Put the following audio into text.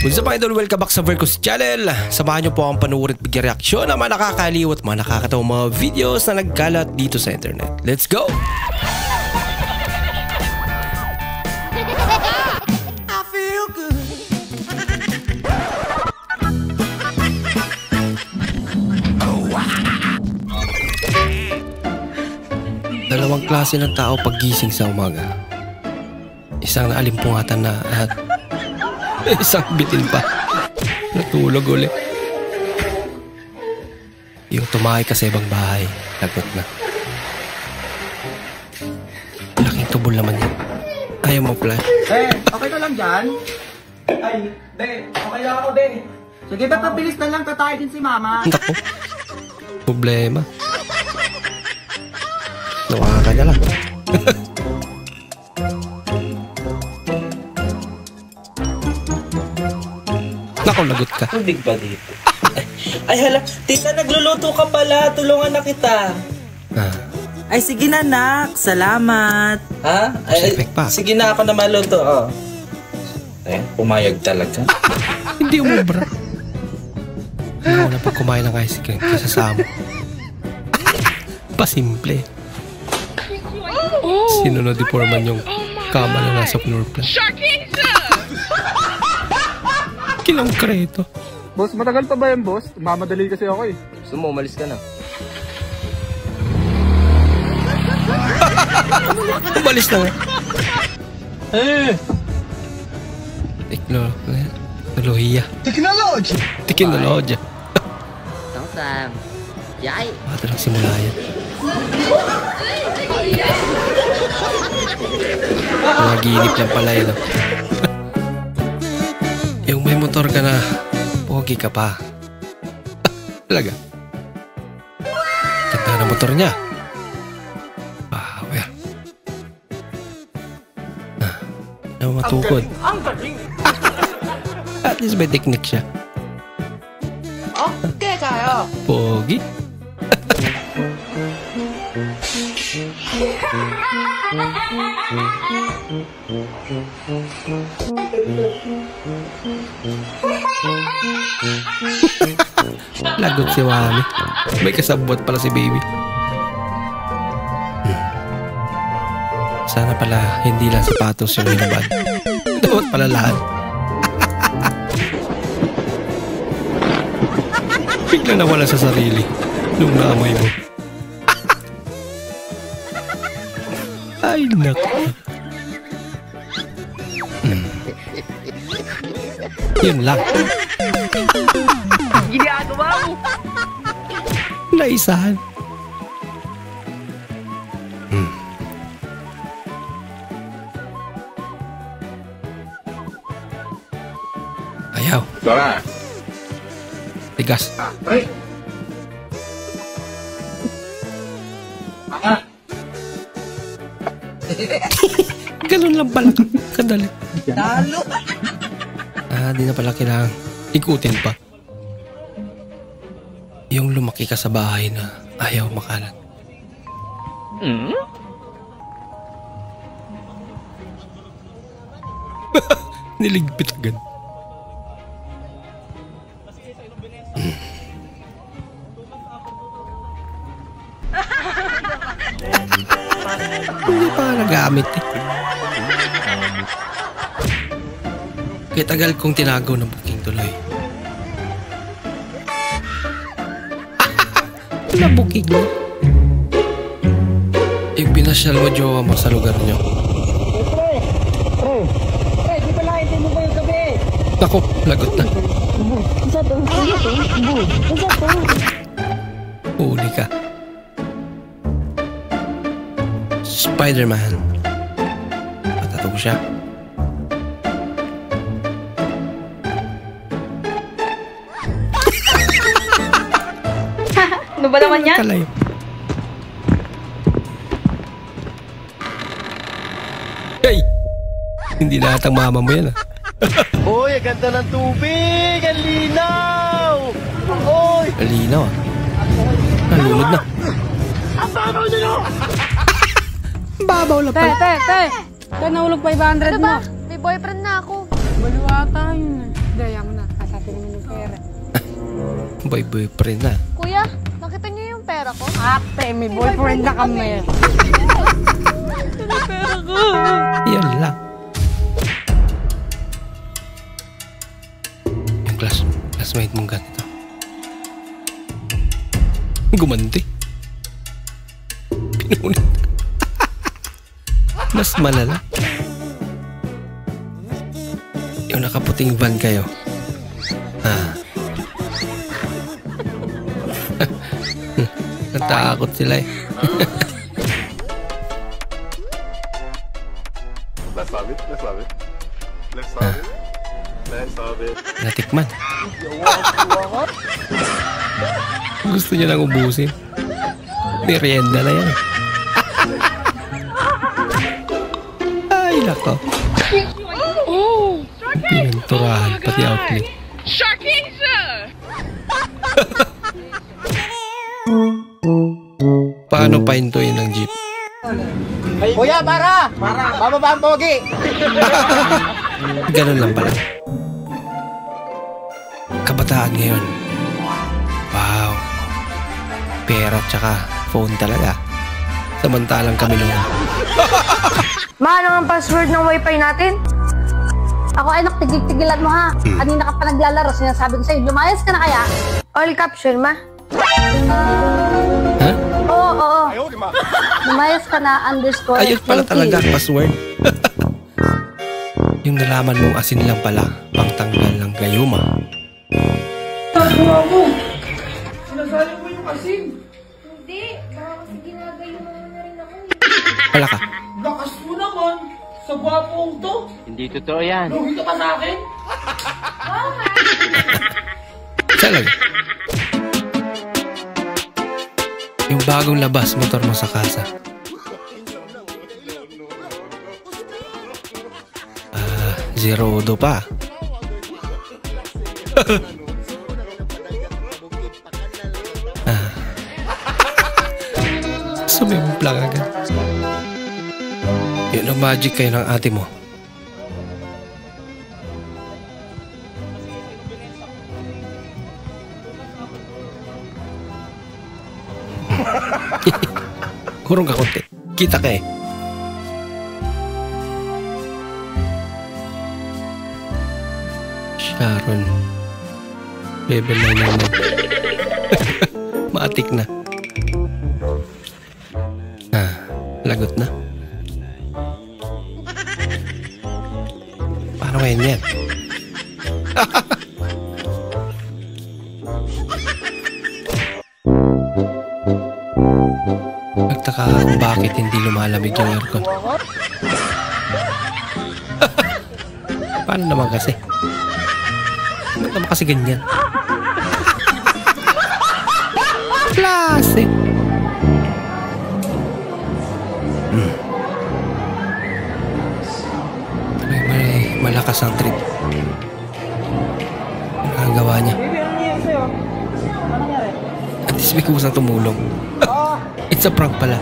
Kung sa mga idol, welcome back sa Vercos Channel. Samahan nyo po akong panuorin at bigyan reaksyon ng mga nakakaliw at mga nakakatawang mga videos na nagkalat dito sa internet. Let's go! I feel good. Dalawang klase ng tao paggising sa umaga. Isang naalimpungatan na at isang bitin pa. Natulog ulit. Yung tumahay ka sa ibang bahay, lagot na. Laking tubol naman yan. Ayaw mo pala. Okay ka lang dyan? Ay, okay lang ako, Sige, pabilis na lang, tatay din si mama. Naku. Problema. Nawa ka na lang. Naku, lagot ka. Tubig ba dito? Ay hala, tita, nagluluto ka pala. Tulungan na kita. Ay sige na, nak. Salamat. Ha? Ay, sige na, ako na maluto. Oh. Ay, pumayag talaga. Hindi umubra. Ano na pag kumain ng ice cream kaysa sa amo. Pasimple. Sinunod di Foreman yung kama na nasa floor plan. Kinongkreto. Boss, matagal pa ba yan, boss? Mamadali kasi ako eh. Gusto mo, umalis ka na. Umalis na nga. Teknolohiya. Teknolohiya. Tawsam. Yay. Bata lang simula yan. Naginip lang pala yun. Yung may motor ka na, pogi ka pa. Talaga. Ganda na motor niya. Power. Ano matukod? Ang galing! At least may technique siya. Okay kayo. Pogi. Lagot si Mami. May kasabot pala si baby. Sana pala hindi lang sapatos yung hinabad. Dapat pala lahat. Bigla nawala sa sarili nung naamoy mo. Ay, naku. Yun lang. Ginagawa mo. Naisahan. Ayaw. Tara. Tigas. Ay. Ganun lang pala. Kadali. Talo. Di na pala kailangan ikutin pa. Yung lumaki ka sa bahay na ayaw makalat. Niligpit agad. Hindi pa nagamit eh. Kaya tagal kong tinago ng booking tuloy. Na-booking mo? Yung pinasyal mo, jowa mo sa lugar nyo. Di pala, hindi mo ba yung gabi? Naku, lagot na. Huli ka. Spider-Man. Patatog siya. Ano ba naman yan? Kalayo. Hey! Hindi lahat ang mama mo yan, ah. Uy, ang ganda ng tubig! Ang linaw! Uy! Ang linaw, ah. Nalunod na. Ang babaw nyo! Babaw lang pala. Te, nahulog 500 mo. May boyfriend na ako. Baliwata yun eh. Daya Boyfriend na. Kuya, nakita niyo yung pera ko? Ate, may boyfriend na kami. Yan lang. Yung classmate mong ganito. Gumanti. Pinunit. Mas malala. Yung nakaputing van kayo. Natakot sila eh. Let's have it. Natikman. Gusto niya lang ubusin. Merienda na yan. Ay, nako. Pinanturahan pati outlet. Paano pahintuin ng jeep? Kuya, para! Bababa ang pogi! Ganun lang pala. Kabataan ngayon. Wow. Pera tsaka phone talaga. Samantalang kami noon. Ma, ano ang password ng wifi natin? Ako anak, tigil-tigilan mo ha. Kanina ka pa naglalaro, sinasabi ko sa'yo, lumayas ka na kaya? All caption, ma. Ha? Oo. Lumayas ka na, underscore. Ayun pala talaga ang password. Yung nalaman mong asin lang pala, pangtanggal ng gayuma. Sinasali mo yung asin. Hindi, baka kasi ginagayo mo na rin ako. Wala ka. Lakas mo naman. Sa gwapong to. Hindi totoo yan. Luhi ka pa sa akin. Talaga. Yung bagong labas motor mo sa kasa. Zero do pa. Sumimpla ka agad. Yun ang magic kayo ng ate mo. Kurong ka konti. Kita ka eh. Sharon. Level 9 naman. Maatik na. Lagot na. Paano ngayon yan? Nagtaka kung bakit hindi lumalamig yung aircon. Paano naman kasi? Ba't naman kasi ganyan? Klase! May malakas ang trip. Ang gawa niya. At least may kusang tumulong. It's a prank pala.